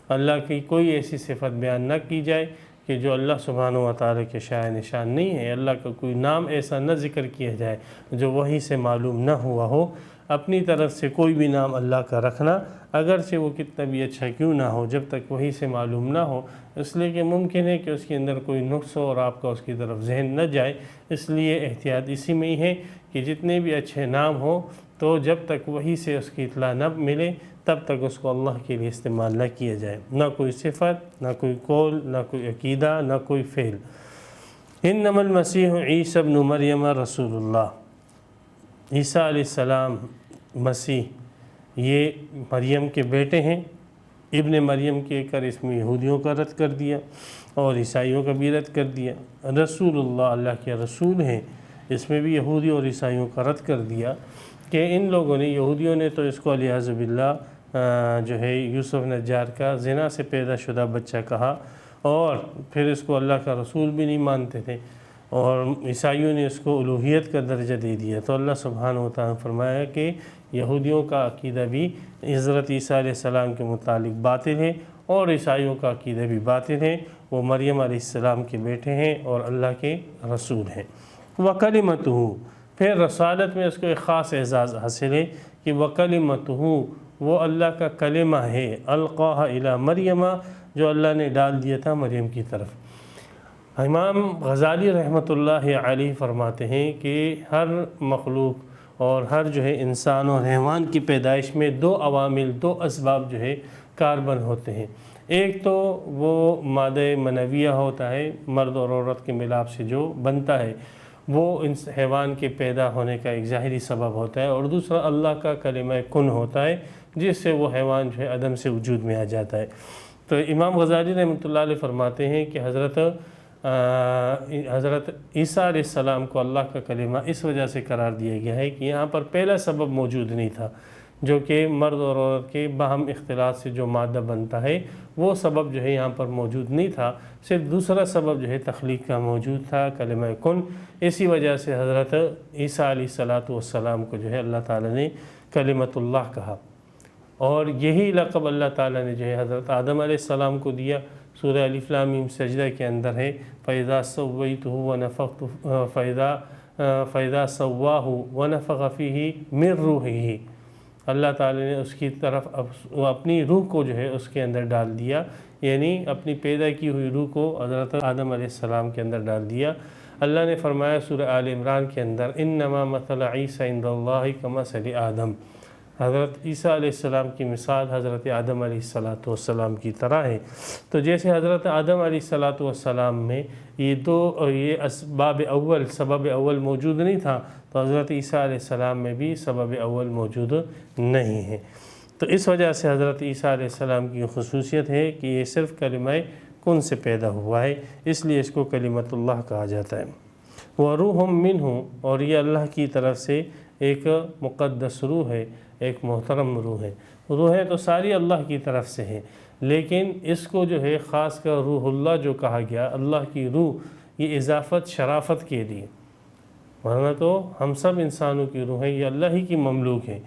اللہ کی کوئی ایسی صفت بیان نہ کی جائے کہ جو اللہ سبحانہ و تعالی کے شائع نشان نہیں ہے، اللہ کا کوئی نام ایسا نہ ذکر کیا جائے جو وہی سے معلوم نہ ہوا ہو۔ اپنی طرف سے کوئی بھی نام اللہ کا رکھنا، اگرچہ وہ کتنا بھی اچھا کیوں نہ ہو، جب تک وہی سے معلوم نہ ہو، اس لیے کہ ممکن ہے کہ اس کے اندر کوئی نقص ہو اور آپ کا اس کی طرف ذہن نہ جائے۔ اس لیے احتیاط اسی میں ہی ہے کہ جتنے بھی اچھے نام ہوں تو جب تک وہی سے اس کی اطلاع نہ ملے تب تک اس کو اللہ کے لیے استعمال نہ کیا جائے، نہ کوئی صفت، نہ کوئی قول، نہ کوئی عقیدہ، نہ کوئی فعل۔ انما المسیح عیسی ابن مریم رسول اللہ، عیسیٰ علیہ السلام مسیح یہ مریم کے بیٹے ہیں۔ ابن مریم کے کر اس میں یہودیوں کا رد کر دیا اور عیسائیوں کا بھی رد کر دیا۔ رسول اللہ، اللہ کے رسول ہیں، اس میں بھی یہودی اور عیسائیوں کا رد کر دیا کہ ان لوگوں نے، یہودیوں نے تو اس کو علیہ باللہ جو ہے یوسف نجار کا زنا سے پیدا شدہ بچہ کہا، اور پھر اس کو اللہ کا رسول بھی نہیں مانتے تھے، اور عیسائیوں نے اس کو الوہیت کا درجہ دے دیا۔ تو اللہ سبحانہ و تعالیٰ نے فرمایا کہ یہودیوں کا عقیدہ بھی حضرت عیسیٰ علیہ السلام کے متعلق باطل ہے، اور عیسائیوں کا عقیدہ بھی باطل ہے، وہ مریم علیہ السلام کے بیٹے ہیں اور اللہ کے رسول ہیں۔ وَكَلِمَتُهُ، پھر رسالت میں اس کو ایک خاص اعزاز حاصل ہے کہ وَكَلِمَتُهُ، وہ اللہ کا کلمہ ہے، القاها الی مریم، جو اللہ نے ڈال دیا تھا مریم کی طرف۔ امام غزالی رحمۃ اللہ علیہ فرماتے ہیں کہ ہر مخلوق اور ہر جو ہے انسان اور حیوان کی پیدائش میں 2 عوامل، 2 اسباب جو ہے کاربن ہوتے ہیں۔ ایک تو وہ مادہ منویہ ہوتا ہے، مرد اور عورت کے ملاپ سے جو بنتا ہے، وہ اس حیوان کے پیدا ہونے کا ایک ظاہری سبب ہوتا ہے، اور دوسرا اللہ کا کلمہ کن ہوتا ہے جس سے وہ حیوان جو ہے عدم سے وجود میں آ جاتا ہے۔ تو امام غزالی رحمۃ اللہ علیہ فرماتے ہیں کہ حضرت عیسیٰ علیہ السلام کو اللہ کا کلمہ اس وجہ سے قرار دیا گیا ہے کہ یہاں پر پہلا سبب موجود نہیں تھا، جو کہ مرد اور عورت کے باہم اختلاط سے جو مادہ بنتا ہے، وہ سبب جو ہے یہاں پر موجود نہیں تھا، صرف دوسرا سبب جو ہے تخلیق کا موجود تھا، کلمہ کن۔ اسی وجہ سے حضرت عیسیٰ علیہ السلام کو جو ہے اللہ تعالیٰ نے کلمۃ اللہ کہا۔ اور یہی لقب اللہ تعالیٰ نے جو ہے حضرت آدم علیہ السلام کو دیا۔ سورہ الف لام میم سجدہ کے اندر ہے فَإِذَا سَوَّيْتُهُ وَنَفَخْتُ فَإِذَا سَوَّاهُ وَنَفَخَ فِيهِ مِن رُوحِهِ، اللہ تعالیٰ نے اس کی طرف اپنی روح کو جو ہے اس کے اندر ڈال دیا، یعنی اپنی پیدا کی ہوئی روح کو حضرت آدم علیہ السلام کے اندر ڈال دیا۔ اللہ نے فرمایا سورہ آل عمران کے اندر انما مثل عیسی عند اللہ کمثل آدم، حضرت عیسیٰ علیہ السلام کی مثال حضرت آدم علیہ السلام کی طرح ہے۔ تو جیسے حضرت آدم علیہ السلام میں یہ سبب اول موجود نہیں تھا، تو حضرت عیسیٰ علیہ السلام میں بھی سبب اول موجود نہیں ہے۔ تو اس وجہ سے حضرت عیسیٰ علیہ السلام کی خصوصیت ہے کہ یہ صرف کلمہ کن سے پیدا ہوا ہے، اس لیے اس کو کلمۃ اللہ کہا جاتا ہے۔ وَرُوحٌ مِّنْهُ، اور یہ اللہ کی طرف سے ایک مقدس روح ہے، ایک محترم روح ہے۔ روحیں تو ساری اللہ کی طرف سے ہیں، لیکن اس کو جو ہے خاص کر روح اللہ جو کہا گیا، اللہ کی روح، یہ اضافت شرافت کے لیے، ورنہ تو ہم سب انسانوں کی روحیں یہ اللہ ہی کی مملوک ہیں۔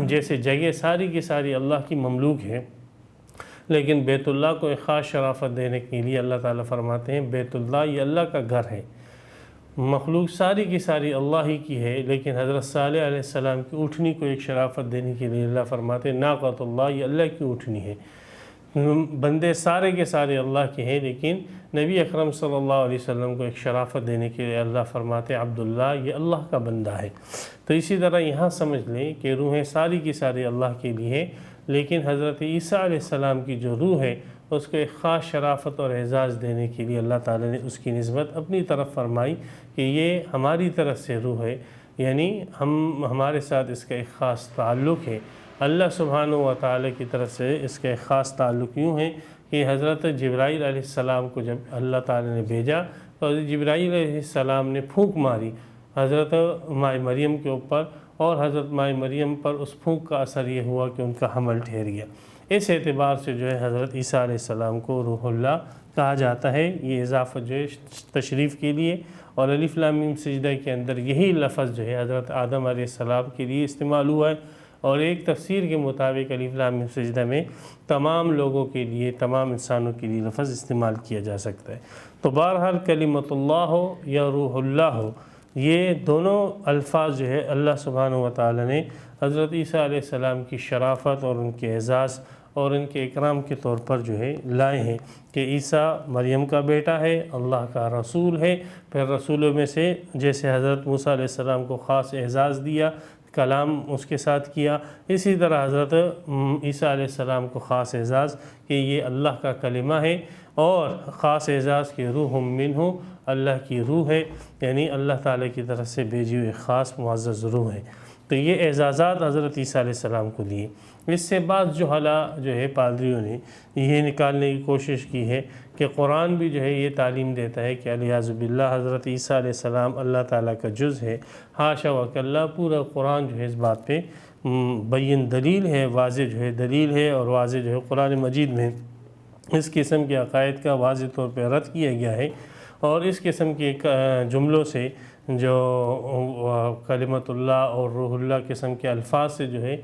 جیسے جگہ ساری کی ساری اللہ کی مملوک ہے، لیکن بیت اللہ کو ایک خاص شرافت دینے کے لیے اللہ تعالیٰ فرماتے ہیں بیت اللہ یہ اللہ کا گھر ہے۔ مخلوق ساری کی ساری اللہ ہی کی ہے، لیکن حضرت صالح علیہ السلام کی اونٹنی کو ایک شرافت دینے کے لیے اللہ فرماتے ہیں ناقۃ اللہ، یہ اللہ کی اونٹنی ہے۔ بندے سارے کے سارے اللہ کے ہیں، لیکن نبی اکرم صلی اللہ علیہ وسلم کو ایک شرافت دینے کے لیے اللہ فرماتے ہیں عبداللہ، یہ اللہ کا بندہ ہے۔ تو اسی طرح یہاں سمجھ لیں کہ روحیں ساری کی ساری اللہ کے لیے ہیں، لیکن حضرت عیسیٰ علیہ السلام کی جو روح ہے اس کو ایک خاص شرافت اور اعزاز دینے کے لیے اللہ تعالیٰ نے اس کی نسبت اپنی طرف فرمائی کہ یہ ہماری طرف سے روح ہے، یعنی ہمارے ساتھ اس کا ایک خاص تعلق ہے۔ اللہ سبحانہ و تعالیٰ کی طرف سے اس کا ایک خاص تعلق یوں ہے کہ حضرت جبرائیل علیہ السلام کو جب اللہ تعالیٰ نے بھیجا تو حضرت جبرائیل علیہ السلام نے پھونک ماری حضرت ماء مریم کے اوپر، اور حضرت ماء مریم پر اس پھونک کا اثر یہ ہوا کہ ان کا حمل ٹھہر گیا۔ اس اعتبار سے جو ہے حضرت عیسیٰ علیہ السلام کو روح اللہ کہا جاتا ہے۔ یہ اضافت جو ہے تشریف کے لیے، اور الف لام میم سجدہ کے اندر یہی لفظ جو ہے حضرت آدم علیہ السلام کے لیے استعمال ہوا ہے، اور ایک تفسیر کے مطابق الف لام میم سجدہ میں تمام لوگوں کے لیے، تمام انسانوں کے لیے لفظ استعمال کیا جا سکتا ہے۔ تو بہرحال کلمۃ اللہ ہو یا روح اللہ ہو، یہ دونوں الفاظ جو ہے اللہ سبحانہ و تعالیٰ نے حضرت عیسیٰ علیہ السلام کی شرافت اور ان کے اعزاز اور ان کے اکرام کے طور پر جو ہے لائے ہیں کہ عیسیٰ مریم کا بیٹا ہے، اللہ کا رسول ہے۔ پھر رسولوں میں سے جیسے حضرت موسیٰ علیہ السلام کو خاص اعزاز دیا، کلام اس کے ساتھ کیا، اسی طرح حضرت عیسیٰ علیہ السلام کو خاص اعزاز کہ یہ اللہ کا کلمہ ہے، اور خاص اعزاز کہ روح منہ، اللہ کی روح ہے، یعنی اللہ تعالیٰ کی طرف سے بھیجی ہوئی خاص معزز روح ہے۔ تو یہ اعزازات حضرت عیسیٰ علیہ السلام کو دیے۔ اس سے بعض جو ہے پادریوں نے یہ نکالنے کی کوشش کی ہے کہ قرآن بھی جو ہے یہ تعلیم دیتا ہے کہ علیاذ باللہ حضرت عیسیٰ علیہ السلام اللہ تعالیٰ کا جز ہے۔ حاشا وکلا، پورا قرآن جو ہے اس بات پہ بین دلیل ہے، واضح جو ہے دلیل ہے، اور واضح جو ہے قرآن مجید میں اس قسم کے عقائد کا واضح طور پہ رد کیا گیا ہے، اور اس قسم کے جملوں سے جو کلمۃ اللہ اور روح اللہ قسم کے الفاظ سے جو ہے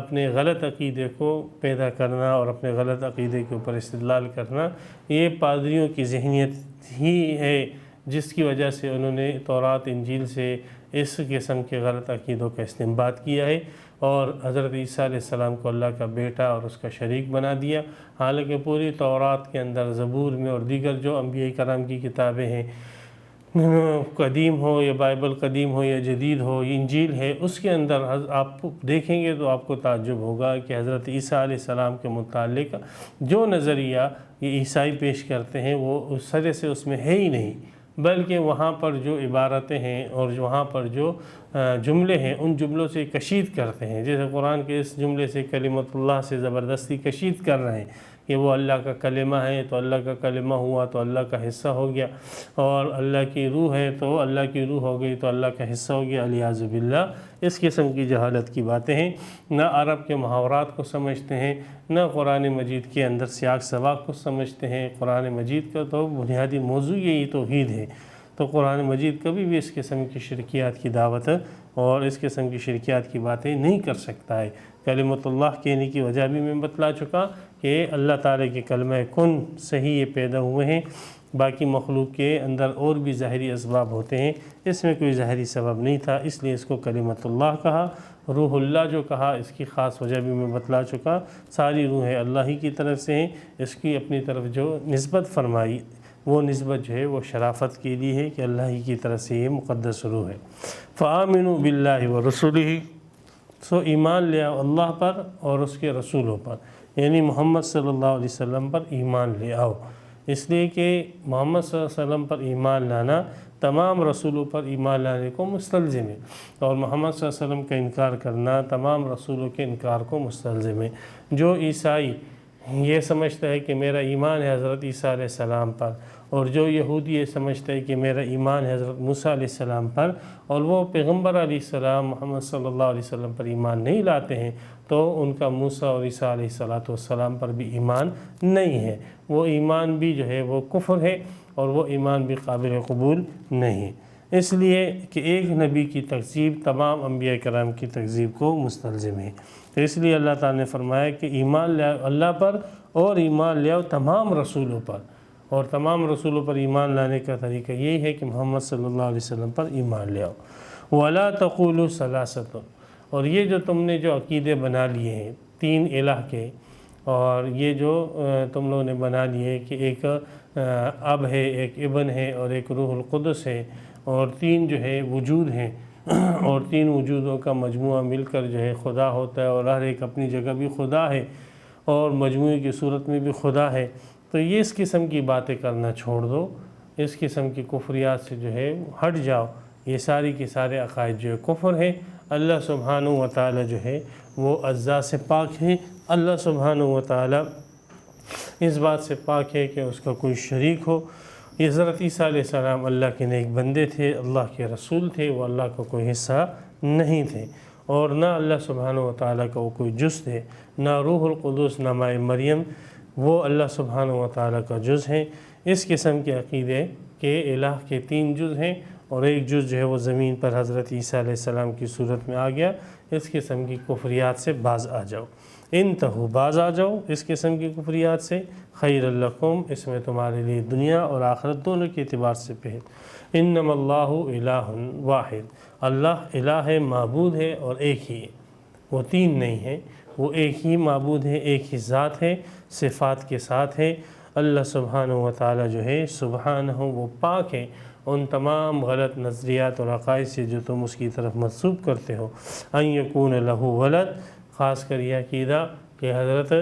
اپنے غلط عقیدے کو پیدا کرنا اور اپنے غلط عقیدے کے اوپر استدلال کرنا، یہ پادریوں کی ذہنیت ہی ہے جس کی وجہ سے انہوں نے تورات انجیل سے اس قسم کے غلط عقیدوں کا استنباط کیا ہے، اور حضرت عیسیٰ علیہ السلام کو اللہ کا بیٹا اور اس کا شریک بنا دیا، حالانکہ پوری تورات کے اندر، زبور میں اور دیگر جو انبیاء کرام کی کتابیں ہیں، قدیم ہو یا بائبل قدیم ہو یا جدید ہو، انجیل ہے، اس کے اندر آپ دیکھیں گے تو آپ کو تعجب ہوگا کہ حضرت عیسیٰ علیہ السلام کے متعلق جو نظریہ یہ عیسائی پیش کرتے ہیں وہ اس سرے سے اس میں ہے ہی نہیں، بلکہ وہاں پر جو عبارتیں ہیں اور وہاں پر جو جملے ہیں ان جملوں سے کشید کرتے ہیں، جیسے قرآن کے اس جملے سے کلمۃ اللہ سے زبردستی کشید کر رہے ہیں کہ وہ اللہ کا کلمہ ہے تو اللہ کا کلمہ ہوا تو اللہ کا حصہ ہو گیا، اور اللہ کی روح ہے تو اللہ کی روح ہو گئی تو اللہ کا حصہ ہو گیا، علیاذ باللہ۔ اس قسم کی جہالت کی باتیں ہیں، نہ عرب کے محاورات کو سمجھتے ہیں، نہ قرآن مجید کے اندر سیاق سباق کو سمجھتے ہیں۔ قرآن مجید کا تو بنیادی موضوع یہی توحید ہے۔ تو قرآن مجید کبھی بھی اس قسم کی شرکیات کی دعوت اور اس قسم کی شرکیات کی باتیں نہیں کر سکتا ہے۔ کلمۃ اللہ کہنے کی وجہ بھی میں بتلا چکا کہ اللہ تعالیٰ کے کلمہ کن سے ہی یہ پیدا ہوئے ہیں، باقی مخلوق کے اندر اور بھی ظاہری اسباب ہوتے ہیں، اس میں کوئی ظاہری سبب نہیں تھا، اس لیے اس کو کلمۃ اللہ کہا۔ روح اللہ جو کہا اس کی خاص وجہ بھی میں بتلا چکا، ساری روحیں اللہ ہی کی طرف سے ہیں، اس کی اپنی طرف جو نسبت فرمائی وہ نسبت جو ہے وہ شرافت کے لیے ہے کہ اللہ ہی کی طرف سے یہ مقدس روح ہے۔ فآمنوا باللہ ورسولہ، سو ایمان لے آؤ اللہ پر اور اس کے رسولوں پر، یعنی محمد صلی اللہ علیہ وسلم پر ایمان لے آؤ، اس لیے کہ محمد صلی اللہ علیہ وسلم پر ایمان لانا تمام رسولوں پر ایمان لانے کو مستلزم ہے، اور محمد صلی اللہ علیہ وسلم کا انکار کرنا تمام رسولوں کے انکار کو مستلزم ہے۔ جو عیسائی یہ سمجھتا ہے کہ میرا ایمان ہے حضرت عیسیٰ علیہ السلام پر، اور جو یہودی یہ سمجھتا ہے کہ میرا ایمان ہے حضرت موسیٰ علیہ السلام پر، اور وہ پیغمبر علیہ السلام محمد صلی اللہ علیہ وسلم پر ایمان نہیں لاتے ہیں، تو ان کا موسیٰ اور عیسیٰ علیہ السلام پر بھی ایمان نہیں ہے، وہ ایمان بھی جو ہے وہ کفر ہے، اور وہ ایمان بھی قابل قبول نہیں ہے، اس لیے کہ ایک نبی کی تکذیب تمام انبیاء کرام کی تکذیب کو مستلزم ہے۔ تو اس لیے اللہ تعالیٰ نے فرمایا کہ ایمان لے آؤ اللہ پر اور ایمان لے آؤ تمام رسولوں پر، اور تمام رسولوں پر ایمان لانے کا طریقہ یہی ہے کہ محمد صلی اللہ علیہ وسلم پر ایمان لے آؤ۔ وَلَا تَقُولُوا ثَلَاثَةٌ، اور یہ جو تم نے جو عقیدے بنا لیے ہیں تین الہ کے، اور یہ جو تم لوگوں نے بنا لیے کہ ایک اب ہے، ایک ابن ہے، اور ایک روح القدس ہے، اور تین جو ہے وجود ہیں، اور تین وجودوں کا مجموعہ مل کر جو ہے خدا ہوتا ہے، اور ہر ایک اپنی جگہ بھی خدا ہے اور مجموعے کی صورت میں بھی خدا ہے، تو یہ اس قسم کی باتیں کرنا چھوڑ دو، اس قسم کی کفریات سے جو ہے ہٹ جاؤ، یہ ساری کے سارے عقائد جو ہے کفر ہے۔ اللہ سبحانہ و تعالی جو ہے وہ اجزاء سے پاک ہے، اللہ سبحانہ و تعالی اس بات سے پاک ہے کہ اس کا کوئی شریک ہو۔ یہ حضرت عیسیٰ علیہ السلام اللہ کے نیک بندے تھے، اللہ کے رسول تھے، وہ اللہ کا کوئی حصہ نہیں تھے، اور نہ اللہ سبحانہ و تعالیٰ کا وہ کوئی جز تھے، نہ روح القدس نہ ماء مریم وہ اللہ سبحانہ و تعالیٰ کا جز ہیں۔ اس قسم کے عقیدے کہ الہ کے تین جز ہیں اور ایک جز جو ہے وہ زمین پر حضرت عیسیٰ علیہ السلام کی صورت میں آ گیا، اس قسم کی کفریات سے باز آ جاؤ، انتہو باز آ جاؤ اس قسم کی کفریات سے، خیر لکم، اس میں تمہارے لیے دنیا اور آخرت دونوں کے اعتبار سے بہتر۔ انما اللہ الہ واحد، اللہ الہ ہے، معبود ہے اور ایک ہی ہے، وہ تین نہیں ہے، وہ ایک ہی معبود ہے، ایک ہی ذات ہے، صفات کے ساتھ ہے۔ اللہ سبحانہ و تعالیٰ جو ہے سبحانہ وہ پاک ہے ان تمام غلط نظریات اور عقائد سے جو تم اس کی طرف منسوب کرتے ہو۔ ان یکون لہ ولد، خاص کر یہ عقیدہ کہ حضرت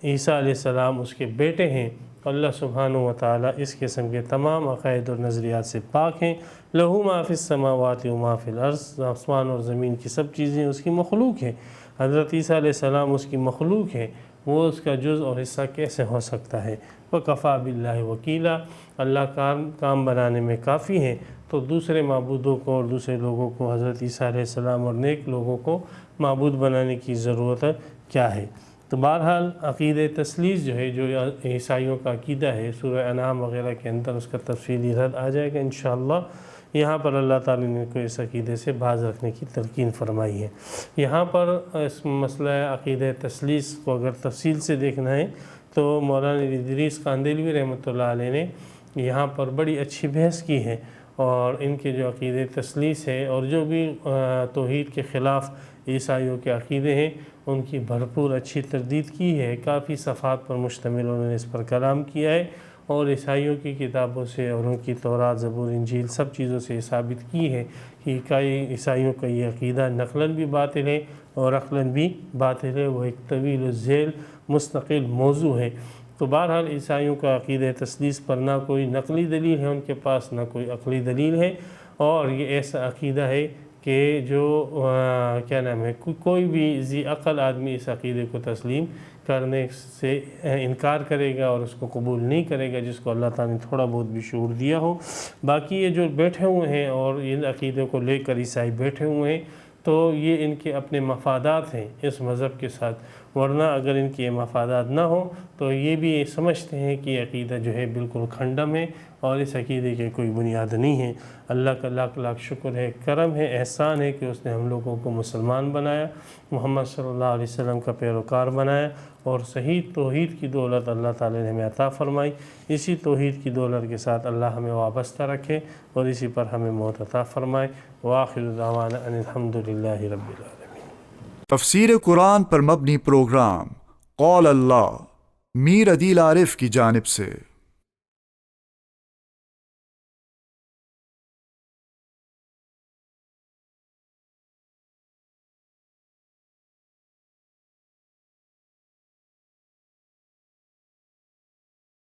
عیسیٰ علیہ السلام اس کے بیٹے ہیں، اللہ سبحانہ و تعالیٰ اس قسم کے تمام عقائد اور نظریات سے پاک ہیں۔ لہو ما فی السماوات و ما فی الارض، آسمان اور زمین کی سب چیزیں اس کی مخلوق ہیں، حضرت عیسیٰ علیہ السلام اس کی مخلوق ہے، وہ اس کا جز اور حصہ کیسے ہو سکتا ہے؟ وَكَفَى بِاللَّهِ وَكِيلًا، اللہ کام بنانے میں کافی ہیں، تو دوسرے معبودوں کو اور دوسرے لوگوں کو حضرت عیسیٰ علیہ السلام اور نیک لوگوں کو معبود بنانے کی ضرورت کیا ہے؟ تو بہرحال عقیدہ تثلیث جو ہے، جو عیسائیوں کا عقیدہ ہے، سورہ انعام وغیرہ کے اندر اس کا تفصیلی رد آ جائے گا انشاءاللہ۔ یہاں پر اللہ تعالیٰ نے کو اس عقیدے سے باز رکھنے کی تلقین فرمائی ہے۔ یہاں پر اس مسئلہ عقیدہ تثلیث کو اگر تفصیل سے دیکھنا ہے تو مولانا ادریس قاندیلوی رحمۃ اللہ علیہ نے یہاں پر بڑی اچھی بحث کی ہے، اور ان کے جو عقیدہ تثلیث ہے اور جو بھی توحید کے خلاف عیسائیوں کے عقیدے ہیں ان کی بھرپور اچھی تردید کی ہے، کافی صفحات پر مشتمل انہوں نے اس پر کلام کیا ہے، اور عیسائیوں کی کتابوں سے اور ان کی تورات، زبور، انجیل سب چیزوں سے ثابت کی ہے کہ عیسائیوں کا یہ عقیدہ نقلاً بھی باطل ہے اور عقلاً بھی باطل ہے، وہ ایک طویل الذیل مستقل موضوع ہے۔ تو بہرحال عیسائیوں کا عقیدہ تثلیث پر نہ کوئی نقلی دلیل ہے ان کے پاس، نہ کوئی عقلی دلیل ہے، اور یہ ایسا عقیدہ ہے کہ جو کیا نام ہے، کوئی بھی ذی عقل آدمی اس عقیدے کو تسلیم کرنے سے انکار کرے گا اور اس کو قبول نہیں کرے گا جس کو اللہ تعالیٰ نے تھوڑا بہت بھی شعور دیا ہو۔ باقی یہ جو بیٹھے ہوئے ہیں اور ان عقیدے کو لے کر عیسائی بیٹھے ہوئے ہیں، تو یہ ان کے اپنے مفادات ہیں اس مذہب کے ساتھ، ورنہ اگر ان کے مفادات نہ ہوں تو یہ بھی سمجھتے ہیں کہ عقیدہ جو ہے بالکل کھنڈم ہے اور اس عقیدے کے کوئی بنیاد نہیں ہے۔ اللہ کا لاکھ لاکھ شکر ہے، کرم ہے، احسان ہے کہ اس نے ہم لوگوں کو مسلمان بنایا، محمد صلی اللہ علیہ وسلم کا پیروکار بنایا اور صحیح توحید کی دولت اللہ تعالی نے ہمیں عطا فرمائی۔ اسی توحید کی دولت کے ساتھ اللہ ہمیں وابستہ رکھے اور اسی پر ہمیں موت عطا فرمائے۔ وآخر دعوانا ان الحمدللہ رب العالمین۔ تفسیر قرآن پر مبنی پروگرام قول اللہ میر عدیل عارف کی جانب سے